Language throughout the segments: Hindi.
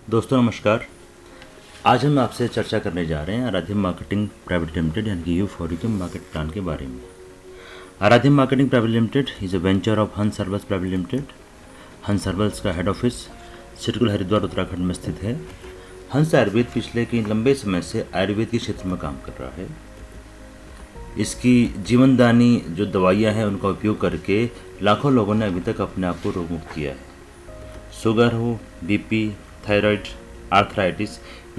दोस्तों नमस्कार। आज हम आपसे चर्चा करने जा रहे हैं आराध्य मार्केटिंग प्राइवेट लिमिटेड यानी कि U4U के मार्केट प्लान के बारे में। आराध्य marketing private limited is a venture of हंस हर्बल्स प्राइवेट लिमिटेड। हंस हर्बल्स का हेड ऑफिस सिरकुल हरिद्वार उत्तराखंड में स्थित है। हंस आयुर्वेद पिछले कई लंबे समय से आयुर्वेद के क्षेत्र में काम कर रहा है। इसकी जीवनदानी जो दवाइयाँ हैं उनका उपयोग करके लाखों लोगों ने अभी तक अपने आप को रोग मुक्त किया है। शुगर हो, बीपी, थायराइड, आर्थराइटिस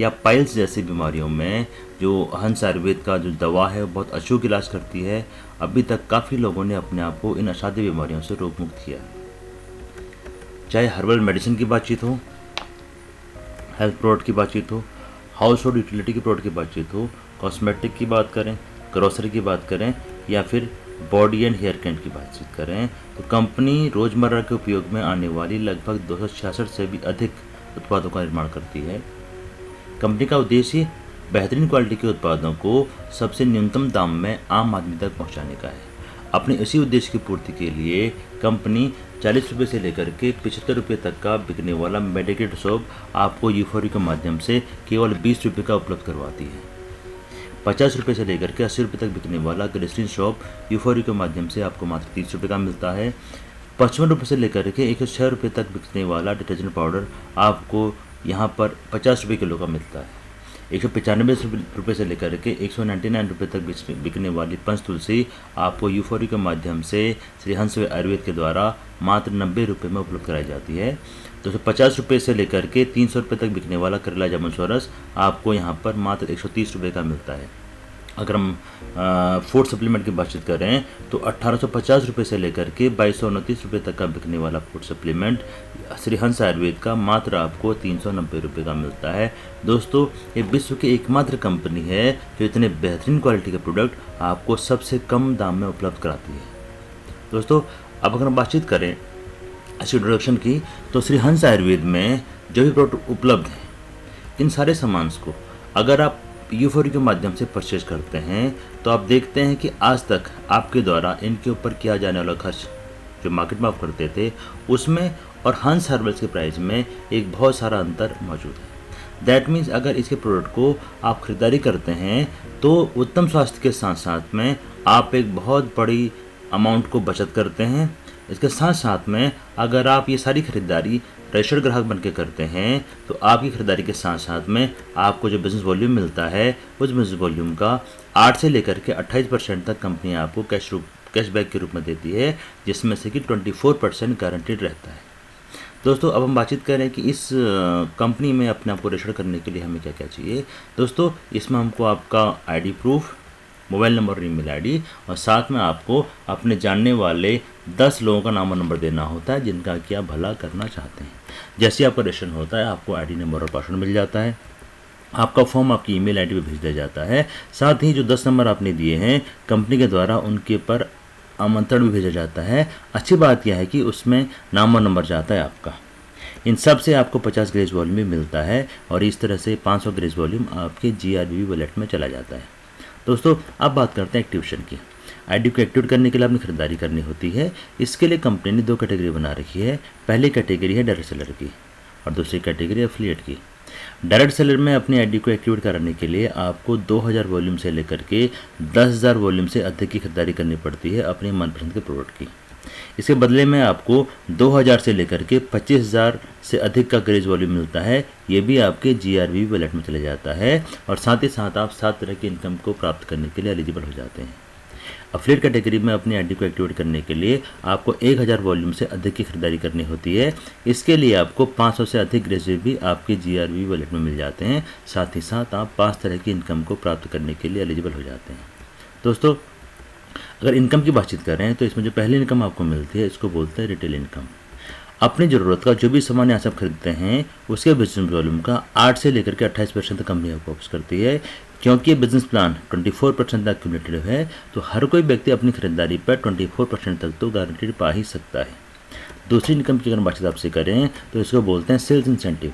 या पाइल्स जैसी बीमारियों में जो हंस आयुर्वेद का जो दवा है वो बहुत अचूक इलाज करती है। अभी तक काफ़ी लोगों ने अपने आप को इन असाध्य बीमारियों से रोग मुक्त किया। चाहे हर्बल मेडिसिन की बातचीत हो, हेल्थ प्रोडक्ट की बातचीत हो, हाउस होल्ड यूटिलिटी की प्रोडक्ट की बातचीत हो, कॉस्मेटिक की बात करें, ग्रोसरी की बात करें या फिर बॉडी एंड हेयर केयर की बातचीत करें, तो कंपनी रोज़मर्रा के उपयोग में आने वाली लगभग 266 से भी अधिक उत्पादों का निर्माण करती है। कंपनी का उद्देश्य बेहतरीन क्वालिटी के उत्पादों को सबसे न्यूनतम दाम में आम आदमी तक पहुंचाने का है। अपने इसी उद्देश्य की पूर्ति के लिए कंपनी 40 रुपये से लेकर के 75 रुपये तक का बिकने वाला मेडिकेट सोप आपको U4U के माध्यम से केवल 20 रुपये का उपलब्ध करवाती है। 50 रुपये से लेकर के 80 रुपये तक बिकने वाला ग्लिसरीन सोप U4U के माध्यम से आपको मात्र 30 रुपये का मिलता है। 55 रुपये से लेकर के 106 रुपये तक बिकने वाला डिटर्जेंट पाउडर आपको यहाँ पर 50 रुपये किलो का मिलता है। 195 रुपये से लेकर के 199 रुपये तक बिकने वाली पंचतुलसी आपको U4U के माध्यम से श्री हंस आयुर्वेद के द्वारा मात्र 90 रुपये में उपलब्ध कराई जाती है। 250 रुपये से लेकर के 300 रुपये तक बिकने वाला करेला जामुन सोरस आपको यहाँ पर मात्र 130 रुपये का मिलता है। अगर हम फूड सप्लीमेंट की बातचीत करें तो 1850 रुपये से लेकर के 2229 रुपये तक का बिकने वाला फूड सप्लीमेंट श्री हंस आयुर्वेद का मात्र आपको 390 रुपये का मिलता है। दोस्तों, ये विश्व की एकमात्र कंपनी है जो इतने बेहतरीन क्वालिटी के प्रोडक्ट आपको सबसे कम दाम में उपलब्ध कराती है। दोस्तों, अब अगर हम बातचीत करें इस इंट्रोडक्शन की, तो श्री हंस आयुर्वेद में जो भी प्रोडक्ट उपलब्ध हैं, इन सारे सामान को अगर आप U4U के माध्यम से परचेज करते हैं तो आप देखते हैं कि आज तक आपके द्वारा इनके ऊपर किया जाने वाला खर्च जो मार्केट में आप करते थे उसमें और हंस हर्बल्स के प्राइस में एक बहुत सारा अंतर मौजूद है। दैट मीन्स अगर इसके प्रोडक्ट को आप खरीदारी करते हैं तो उत्तम स्वास्थ्य के साथ साथ में आप एक बहुत बड़ी अमाउंट को बचत करते हैं। इसके साथ साथ में अगर आप ये सारी खरीदारी रजिस्टर्ड ग्राहक बन के करते हैं तो आपकी खरीदारी के साथ साथ में आपको जो बिज़नेस वॉल्यूम मिलता है उस बिज़नेस वॉल्यूम का 8 से लेकर के 28% तक कंपनी आपको कैशबैक के रूप में देती है, जिसमें से कि 24% गारंटीड रहता है। दोस्तों, अब हम बातचीत करें कि इस कंपनी में अपने आप को रजिस्टर करने के लिए हमें क्या क्या चाहिए। दोस्तों, इसमें हमको आपका ID प्रूफ, मोबाइल नंबर और ईमेल ID और साथ में आपको अपने जानने वाले 10 लोगों का नाम और नंबर देना होता है जिनका कि आप भला करना चाहते हैं। जैसे आपका रजिस्ट्रेशन होता है आपको ID नंबर और पासवर्ड मिल जाता है। आपका फॉर्म आपकी ईमेल ID पे भेज दिया जाता है। साथ ही जो 10 नंबर आपने दिए हैं कंपनी के द्वारा उनके पर आमंत्रण भी भेजा जाता है। अच्छी बात यह है कि उसमें नाम और नंबर जाता है आपका। इन सब से आपको 50 ग्रेस वॉल्यूम भी मिलता है और इस तरह से 500 ग्रेस वॉल्यूम आपके GRBV वॉलेट में चला जाता है। दोस्तों, अब बात करते हैं एक्टिवेशन की। ID को एक्टिवेट करने के लिए आपने खरीदारी करनी होती है। इसके लिए कंपनी ने 2 कैटेगरी बना रखी है। पहली कैटेगरी है डायरेक्ट सेलर की और दूसरी कैटेगरी एफिलिएट की। डायरेक्ट सेलर में अपनी ID को एक्टिवेट कराने के लिए आपको 2000 वॉल्यूम से लेकर के 10,000 वॉल्यूम से अधिक की खरीदारी करनी पड़ती है अपनी मनपसंद के प्रोडक्ट की। इसके बदले में आपको 2000 से लेकर के 25,000 से अधिक का ग्रेज वॉल्यूम मिलता है। ये भी आपके GRBV वॉलेट में चले जाता है और साथ ही साथ आप 7 तरह की इनकम को प्राप्त करने के लिए एलिजिबल हो जाते हैं। एफिलिएट कैटेगरी में अपनी ID को एक्टिवेट करने के लिए आपको 1000 वॉल्यूम से अधिक की खरीदारी करनी होती है। इसके लिए आपको 500 से अधिक ग्रेज भी आपके GRBV वॉलेट में मिल जाते हैं। साथ ही साथ आप 5 तरह की इनकम को प्राप्त करने के लिए एलिजिबल हो जाते हैं। दोस्तों, अगर इनकम की बातचीत करें तो इसमें जो पहली इनकम आपको मिलती है इसको बोलते हैं रिटेल इनकम। अपनी ज़रूरत का जो भी सामान यहाँ से आप खरीदते हैं उसके बिजनेस वॉल्यूम का 8 से लेकर के 28% तक कंपनी आपको वापस करती है। क्योंकि ये बिजनेस प्लान 24% तक क्यूमुलेटिव है तो हर कोई व्यक्ति अपनी खरीदारी पर 24% तक तो गारंटी पा ही सकता है। दूसरी इनकम की अगर बातचीत आपसे करें तो इसको बोलते हैं सेल्स इंसेंटिव।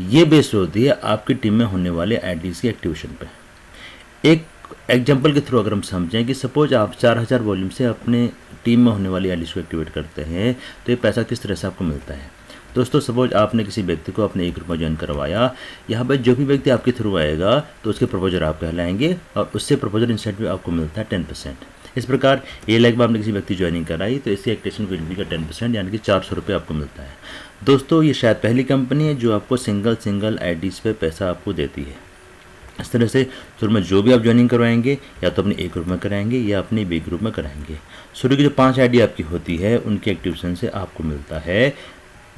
ये बेस्ड होती है आपकी टीम में होने वाले IDs की एक्टिवेशन पर। एक एग्जाम्पल के थ्रू अगर हम समझें कि सपोज आप 4000 वॉल्यूम से अपने टीम में होने वाली IDs को एक्टिवेट करते हैं तो ये पैसा किस तरह से आपको मिलता है। दोस्तों सपोज आपने किसी व्यक्ति को अपने एक ग्रुप में ज्वाइन करवाया, यहाँ पर जो भी व्यक्ति आपके थ्रू आएगा तो उसके प्रपोजर आप कहलाएंगे और उससे प्रपोजर इंसेंटिव आपको मिलता है 10%। इस प्रकार ए लाइक में आपने किसी व्यक्ति ज्वाइनिंग कराई तो इससे एक्टिवेशन फीस का 10% यानी कि 400 रुपये आपको मिलता है। दोस्तों ये शायद पहली कंपनी है जो आपको सिंगल आईडीज़ पे पैसा आपको देती है। इस तरह से शुरू में जो भी आप ज्वाइनिंग करवाएंगे या तो अपने ए ग्रुप में कराएंगे या अपने बी ग्रुप में कराएंगे, शुरू की जो 5 आईडी आपकी होती है उनके एक्टिवेशन से आपको मिलता है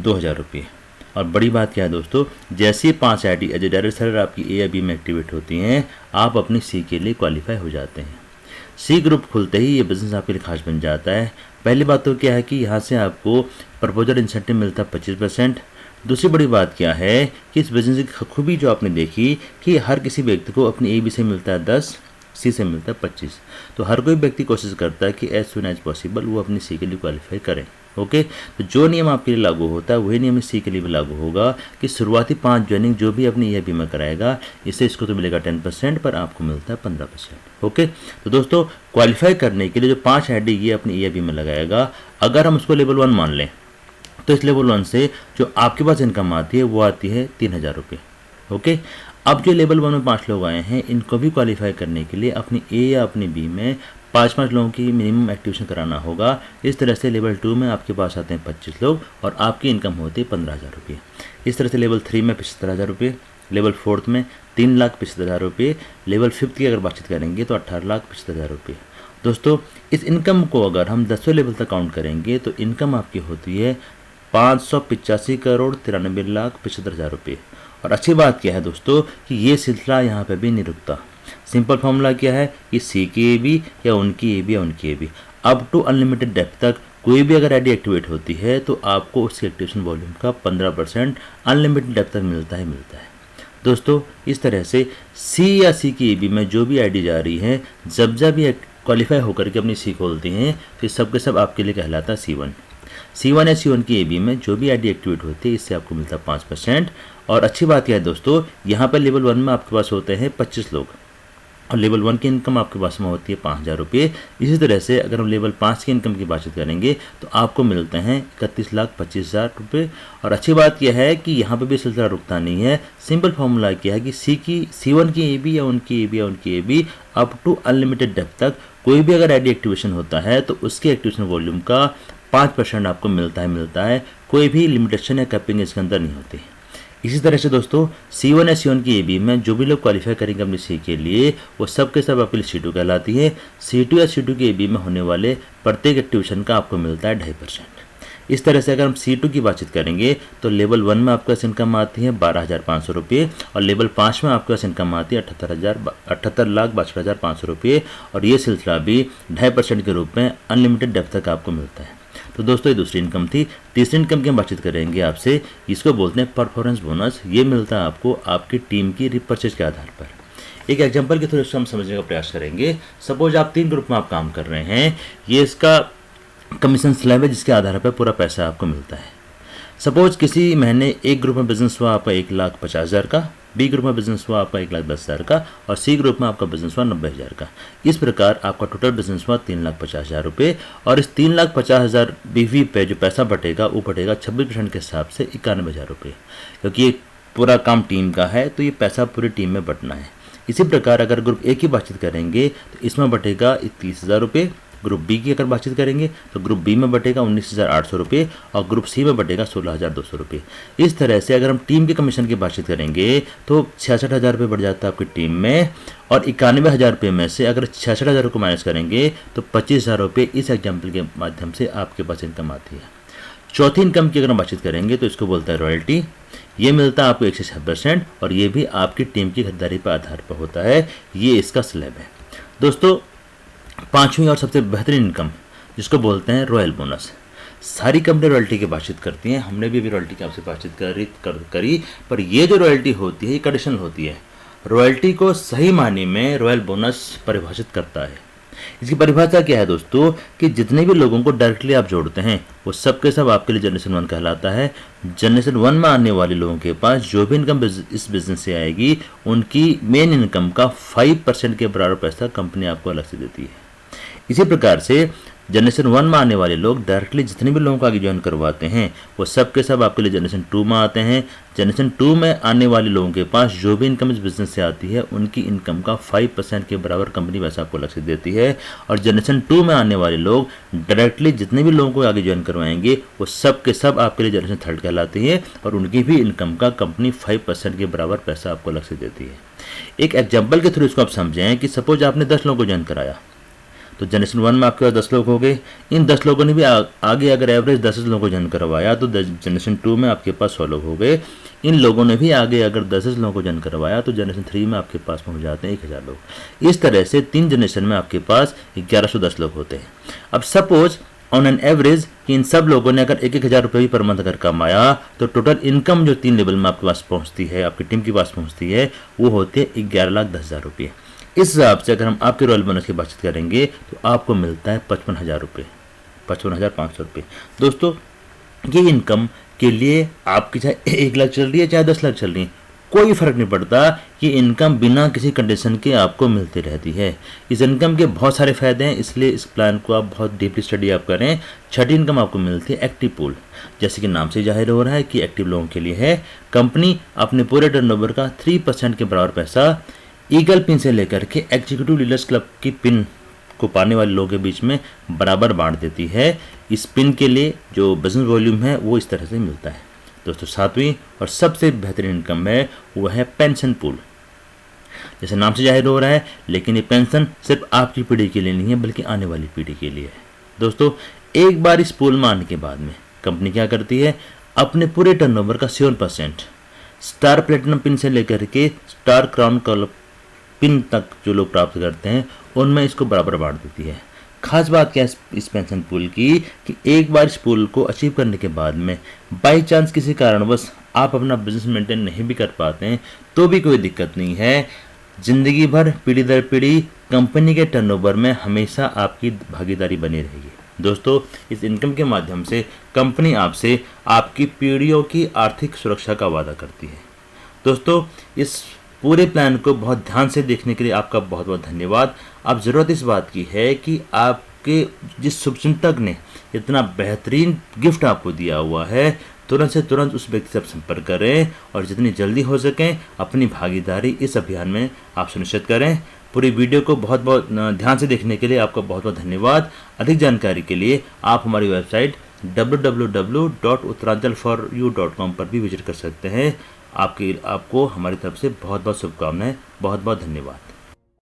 2000 रुपये। और बड़ी बात क्या है दोस्तों, जैसे 5 ID as a direct seller आपकी ए या बी में एक्टिवेट होती हैं, आप अपनी सी के लिए क्वालिफाई हो जाते हैं। सी ग्रुप खुलते ही ये बिज़नेस आपके लिए खास बन जाता है। पहली बात तो क्या है कि यहाँ से आपको प्रपोजल इंसेंटिव मिलता है 25%। दूसरी बड़ी बात क्या है कि इस बिज़नेस की खूबी जो आपने देखी कि हर किसी व्यक्ति को अपनी ए बी से मिलता है 10, सी से मिलता है 25। तो हर कोई व्यक्ति कोशिश करता है कि एज सुन एज पॉसिबल वो अपनी सी के लिए क्वालिफाई करें। ओके, तो जो नियम आपके लिए लागू होता है वही नियम सी के लिए भी लागू होगा कि शुरुआती 5 ज्वाइनिंग जो भी अपनी ए बी में कराएगा, इससे इसको तो मिलेगा 10%, पर आपको मिलता है 15%। ओके, तो दोस्तों क्वालिफाई करने के लिए जो 5 आईडी ये अपनी ए बी में लगाएगा, अगर हम उसको लेवल 1 मान लें तो इस लेवल 1 से जो आपके पास इनकम आती है वो आती है 3000 रुपये। ओके, अब जो लेवल 1 में 5 लोग आए हैं, इनको भी क्वालिफाई करने के लिए अपनी ए या अपनी बी में 5-5 लोगों की मिनिमम एक्टिवेशन कराना होगा। इस तरह से लेवल 2 में आपके पास आते हैं 25 लोग और आपकी इनकम होती है 15,000 रुपये। इस तरह से लेवल 3 में 75,000 रुपये, लेवल 4 में 3,75,000 रुपये, लेवल 5 की अगर बातचीत करेंगे तो 18,75,000 रुपये। दोस्तों इस इनकम को अगर हम 10वें लेवल तक काउंट करेंगे तो इनकम आपकी होती है 585,93,75,000 रुपये। और अच्छी बात क्या है दोस्तों कि ये सिलसिला यहाँ पे भी नहीं रुकता। सिंपल फॉर्मूला क्या है कि सी की ए बी या उनकी ए बी या उनकी A B up to unlimited depth तक कोई भी अगर आईडी एक्टिवेट होती है तो आपको उसकी एक्टिवेशन वॉल्यूम का 15% अनलिमिटेड डेप्थ तक मिलता है। दोस्तों इस तरह से सी या सी की ए बी में जो भी आईडी जा रही है, जब ये क्वालिफाई होकर के अपनी सी खोलती हैं तो सब के सब आपके लिए कहलाता है C1 या C1 की ए बी में जो भी आईडी एक्टिवेट होती है इससे आपको मिलता है 5%। और अच्छी बात यह है दोस्तों, यहाँ पर लेवल 1 में आपके पास होते हैं 25 लोग और लेवल 1 की इनकम आपके पास में होती है 5,000 रुपये। इसी तरह से अगर हम लेवल 5 की इनकम की बातचीत करेंगे तो आपको मिलते हैं 31,25,000 रुपये। और अच्छी बात यह है कि यहाँ पर भी सिलसिला रुकता नहीं है। सिंपल फार्मूला क्या है कि C1 की ए बी या उनकी ए बी या उनकी A B up to unlimited depth तक कोई भी अगर आईडी एक्टिवेशन होता है तो उसके एक्टिवेशन वॉल्यूम का 5% आपको मिलता है। कोई भी लिमिटेशन या कैपिंग इसके अंदर नहीं होती। इसी तरह से दोस्तों C1 या C1 की ए बी में जो भी लोग क्वालिफाई करेंगे अपनी सी के लिए वो सब के सब आपके लिए C2 कहलाती है। C2 या C2 की ए बी में होने वाले प्रत्येक एक्टिवेशन का आपको मिलता है 2.5%। इस तरह से अगर हम C2 की बातचीत करेंगे तो लेवल 1 में आपके पास इनकम आती है 12,500 रुपये और लेवल 5 में आपके पास इनकम आती है 78,62,500 रुपये। और ये सिलसिला भी 2.5% के रूप में अनलिमिटेड डेप्थ तक आपको मिलता है। तो दोस्तों ये दूसरी इनकम थी। तीसरी इनकम की हम बातचीत करेंगे आपसे, इसको बोलते हैं परफॉर्मेंस बोनस। ये मिलता है आपको आपकी टीम की रिपर्चेज के आधार पर। एक एग्जांपल के थ्रू इसको हम समझने का प्रयास करेंगे। सपोज आप 3 ग्रुप में आप काम कर रहे हैं, ये इसका कमीशन स्लैब है जिसके आधार पर पूरा पैसा आपको मिलता है। सपोज किसी महीने एक ग्रुप में बिजनेस हुआ आपका 1,50,000 का, बी ग्रुप में बिजनेस हुआ आपका 1,10,000 का और सी ग्रुप में आपका बिजनेस हुआ 90,000 का। इस प्रकार आपका टोटल बिजनेस हुआ 3,50,000 रुपये। और इस 3,50,000 बीवी पे जो पैसा बटेगा वो बटेगा 26% के हिसाब से 91,000 रुपये, क्योंकि ये पूरा काम टीम का है तो ये पैसा पूरी टीम में बंटना है। इसी प्रकार अगर ग्रुप ए की बातचीत करेंगे तो इसमें बटेगा 31,000 रुपये। ग्रुप बी की अगर बातचीत करेंगे तो ग्रुप बी में बटेगा 19,800 रुपये और ग्रुप सी में बटेगा 16,200 रुपये। इस तरह से अगर हम टीम के कमीशन की बातचीत करेंगे तो 66,000 रुपये बढ़ जाता है आपकी टीम में। और 91,000 रुपये में से अगर 66,000 को माइनस करेंगे तो 25,000 रुपये इस एग्जाम्पल के माध्यम से आपके पास इनकम आती है। चौथी इनकम की अगर हम बातचीत करेंगे तो इसको बोलता है रॉयल्टी। ये मिलता है आपको 1 से 6% और ये भी आपकी टीम की खरीदारी पर आधार पर होता है। ये इसका स्लैब है। दोस्तों पांचवी और सबसे बेहतरीन इनकम जिसको बोलते हैं रॉयल बोनस। सारी कंपनी रॉयल्टी की बातचीत करती हैं, हमने भी अभी रॉयल्टी की आपसे बातचीत करी, पर ये जो रॉयल्टी होती है ये कंडीशनल होती है। रॉयल्टी को सही मायने में रॉयल बोनस परिभाषित करता है। इसकी परिभाषा क्या है दोस्तों कि जितने भी लोगों को डायरेक्टली आप जोड़ते हैं वो सब के सब आपके लिए जनरेशन 1 कहलाता है। जनरेशन 1 में आने वाले लोगों के पास जो भी इनकम इस बिजनेस से आएगी उनकी मेन इनकम का 5% के बराबर पैसा कंपनी आपको अलग से देती है। इसी प्रकार से जनरेशन 1 में आने वाले लोग डायरेक्टली जितने भी लोगों को आगे ज्वाइन करवाते हैं वो सब के सब आपके लिए जनरेशन 2 में आते हैं। जनरेशन 2 में आने वाले लोगों के पास जो भी इनकम इस बिजनेस से आती है उनकी इनकम का 5% के बराबर कंपनी वैसा आपको अलग से देती है। और जनरेशन 2 में आने वाले लोग डायरेक्टली जितने भी लोगों को आगे ज्वाइन करवाएंगे वो सब के सब आपके लिए जनरेशन 3 कहलाती है और उनकी भी इनकम का कंपनी 5% के बराबर पैसा आपको अलग से देती है। एक एग्जाम्पल के थ्रू इसको आप समझें कि सपोज आपने 10 लोगों को ज्वाइन कराया तो जनरेशन 1 में आपके पास 10 लोग हो गए। इन 10 लोगों ने भी आगे अगर एवरेज 10 लोगों को ज्वाइन करवाया तो जनरेशन 2 में आपके पास 100 लोग हो गए। इन लोगों ने भी आगे अगर 10 लोगों को ज्वाइन करवाया तो जनरेशन 3 में आपके पास पहुंच जाते हैं 1000 लोग। इस तरह से 3 जनरेशन में आपके पास 1110 लोग होते हैं। अब सपोज ऑन एन एवरेज कि इन सब लोगों ने अगर 1,000 रुपये भी पर मंथ अगर कमाया तो टोटल इनकम जो 3 लेवल में आपके पास पहुंचती है, आपकी टीम के पास पहुंचती है, वो होती है 11,10,000 रुपये। इस हिसाब से अगर हम आपके रॉयल बोनस की बातचीत करेंगे तो आपको मिलता है 55,000 रुपये, 55,500 रुपये। दोस्तों ये इनकम के लिए आपकी चाहे 1 लाख चल रही है चाहे 10 लाख चल रही है, कोई फ़र्क नहीं पड़ता। ये इनकम बिना किसी कंडीशन के आपको मिलती रहती है। इस इनकम के बहुत सारे फ़ायदे हैं, इसलिए इस प्लान को आप बहुत डीपली स्टडी आप करें। छठी इनकम आपको मिलती है एक्टिव पूल, जैसे कि नाम से जाहिर हो रहा है कि एक्टिव लोगों के लिए है। कंपनी अपने पूरे टर्नओवर का 3% के बराबर पैसा ईगल पिन से लेकर के एग्जीक्यूटिव लीडर्स क्लब की पिन को पाने वाले लोगों के बीच में बराबर बांट देती है। इस पिन के लिए जो बिजनेस वॉल्यूम है वो इस तरह से मिलता है। दोस्तों 7वीं और सबसे बेहतरीन इनकम है वो है पेंशन पूल, जैसे नाम से जाहिर हो रहा है, लेकिन ये पेंशन सिर्फ आपकी पीढ़ी के लिए नहीं है बल्कि आने वाली पीढ़ी के लिए है। दोस्तों एक बार इस पूल में आने के बाद में कंपनी क्या करती है, अपने पूरे टर्नओवर का 7% स्टार प्लेटिनम पिन से लेकर के स्टार क्राउन पिन तक जो लोग प्राप्त करते हैं उनमें इसको बराबर बांट देती है। खास बात क्या है इस पेंशन पूल की कि एक बार इस पूल को अचीव करने के बाद में बाई चांस किसी कारणवश आप अपना बिजनेस मेंटेन नहीं भी कर पाते हैं तो भी कोई दिक्कत नहीं है। जिंदगी भर पीढ़ी दर पीढ़ी कंपनी के टर्नओवर में हमेशा आपकी भागीदारी बनी रहेगी। दोस्तों इस इनकम के माध्यम से कंपनी आपसे आपकी पीढ़ियों की आर्थिक सुरक्षा का वादा करती है। दोस्तों इस पूरे प्लान को बहुत ध्यान से देखने के लिए आपका बहुत बहुत धन्यवाद। अब ज़रूरत इस बात की है कि आपके जिस शुभचिंतक ने इतना बेहतरीन गिफ्ट आपको दिया हुआ है तुरंत से तुरंत उस व्यक्ति से आप संपर्क करें और जितनी जल्दी हो सकें अपनी भागीदारी इस अभियान में आप सुनिश्चित करें। पूरी वीडियो को बहुत बहुत ध्यान से देखने के लिए आपका बहुत बहुत धन्यवाद। अधिक जानकारी के लिए आप हमारी वेबसाइट www.uttaranjalforyou.com पर भी विजिट कर सकते हैं। आपको हमारी तरफ से बहुत बहुत शुभकामनाएं। बहुत बहुत धन्यवाद।